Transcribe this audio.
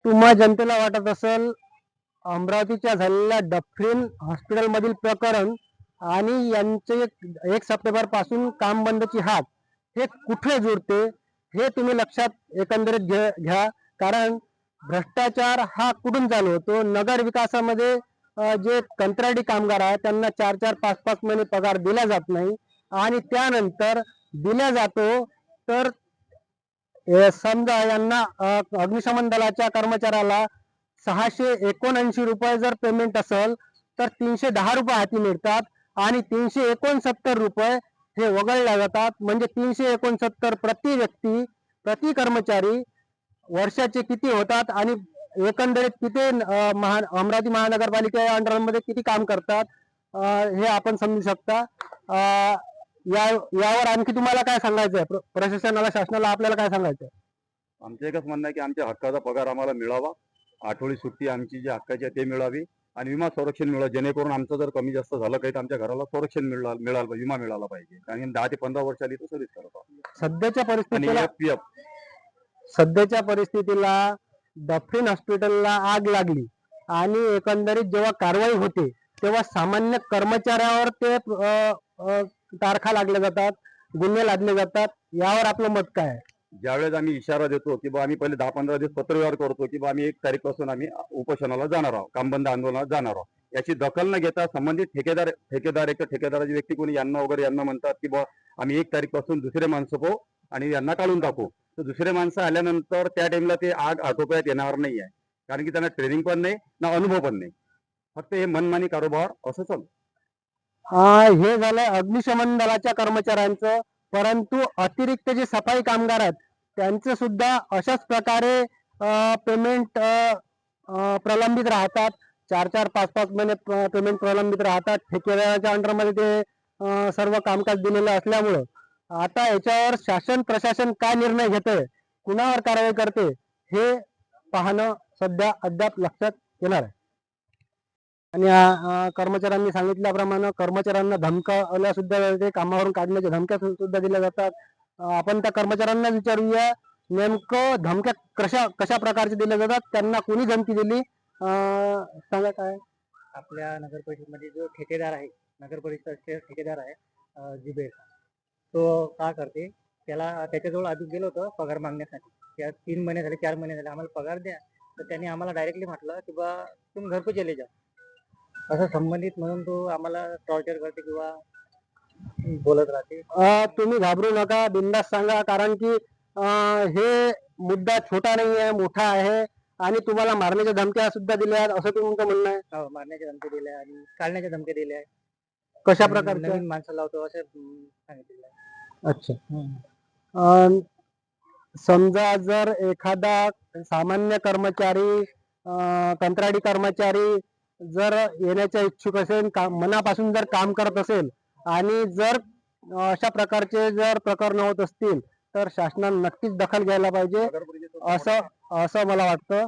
तुम्हा जनतेला वाटत असेल अमरावतीच्या झालेल्या डफरीन हॉस्पिटल मधील प्रकरण आणि यांचे 1 सप्टेंबर पासून काम बंदची हाक हे कुठे जुळते हे तुम्ही लक्षात एकंदरीत घ्या. कारण भ्रष्टाचार हा कुठून चालू होतो. नगर विकासामध्ये जे कंत्राटी कामगार आहेत त्यांना 4-4, 5-5 महिने पगार दिला जात नाही आणि त्यानंतर दिला जातो तर समजा यांना अग्निशमन दलाच्या कर्मचाऱ्याला 679 रुपये जर पेमेंट असेल तर 310 रुपये हाती मिळतात आणि 369 रुपये हे वगळल्या जातात. म्हणजे 369 प्रति व्यक्ती प्रति कर्मचारी वर्षाचे किती होतात आणि एकंदरीत किती अमरावती महानगरपालिका अंडरमध्ये किती काम करतात हे आपण समजू शकता. यावर आणखी तुम्हाला काय सांगायचं आहे? प्रशासनाला, शासनाला आपल्याला काय सांगायचं आहे? आमचं एकच म्हणणं आहे की आमच्या हक्काचा पगार आम्हाला मिळावा, आठवडी सुट्टी आमची जी हक्काची आहे ते मिळावी आणि विमा संरक्षण मिळावं, जेणेकरून आमचं जर कमी जास्त झालं काही तर आमच्या घराला संरक्षण मिळालं विमा मिळाला पाहिजे. कारण 10 ते 15 वर्ष आली तर सर्व्हिस करत आहोत. सध्याच्या परिस्थितीला डफरीन हॉस्पिटलला आग लागली आणि एकंदरीत जेव्हा कारवाई होते तेव्हा सामान्य कर्मचाऱ्यावर ते तारखा लागल्या जातात, गुन्हे लादले जातात. यावर आपलं मत काय आहे? ज्यावेळेस आम्ही इशारा देतो की बा आम्ही पहिले 10-15 दिवस पत्रव्यवहार करतो की बा आम्ही 1 तारीखपासून आम्ही उपोषणाला जाणार आहोत, कामबंद आंदोलनात जाणार आहोत, याची दखल न घेता संबंधित ठेकेदाराची व्यक्ती कोणी यांना म्हणतात की बा आम्ही 1 तारीखपासून दुसरे माणसं पाहू आणि यांना काढून टाकू. तर दुसरे माणसं आल्यानंतर त्या टाइमला ते आग आटोक्यात येणार नाही आहे. कारण की त्यांना ट्रेनिंग पण नाही ना अनुभव पण नाही. फक्त हे मनमानी कारोबार असं चालू. हे झालं अग्निशमन दलाच्या कर्मचाऱ्यांचं. परंतु अतिरिक्त जे सफाई कामगार आहेत त्यांचे सुद्धा अशाच प्रकारे पेमेंट प्रलंबित राहतात. 4-4, 5-5 महिने पेमेंट प्रलंबित राहतात. ठेकेदाराच्या अंडरमध्ये ते सर्व कामकाज दिलेलं असल्यामुळं आता याच्यावर शासन प्रशासन काय निर्णय घेतोय, कुणावर कारवाई करते हे पाहणं सध्या अद्याप लक्षात येणार आहे. आणि कर्मचाऱ्यांनी सांगितल्याप्रमाणे कर्मचाऱ्यांना धमकावल्या सुद्धा जाते, कामावरून काढण्याच्या धमक्या सुद्धा दिल्या जातात. आपण त्या कर्मचाऱ्यांना विचारूया नेमकं धमक्या कशा प्रकारचे दिल्या जातात, त्यांना कोणी धमकी दिली सांगा. काय आपल्या नगर परिषदेमध्ये जो ठेकेदार आहे, नगर परिषदेचे ठेकेदार आहे जिबेर, तो का करते त्याला त्याच्याजवळ आधी गेलो होतो पगार मागण्यासाठी. त्या 3 महिने झाले 4 महिने झाले आम्हाला पगार द्या. तर त्यांनी आम्हाला डायरेक्टली म्हटलं की बा तुम घर पे चले जा, असं संबंधित म्हणून तो आम्हाला टॉर्चर करते किंवा बोलत राहते. तुम्ही घाबरू नका, बिंदास सांगा. कारण की हे मुद्दा छोटा नाही आहे, मोठा आहे आणि तुम्हाला मारण्याच्या धमक्या सुद्धा दिल्या आहेत असं तुमचं म्हणणं आहे? हो, मारण्याच्या धमक्या दिल्या आणि काढण्याच्या धमक्या दिल्या. कशा प्रकारच्या? नवीन माणसं लावतो असं सांगितलेलं आहे. अच्छा. समजा जर एखादा सामान्य कर्मचारी कंत्राटी कर्मचारी जर येण्याच्या इच्छुक असेल, मनापासून जर काम करत असेल आणि जर अशा प्रकारचे जर प्रकरण होत असतील तर शासनाने नक्कीच दखल घ्यायला पाहिजे असं मला वाटतं.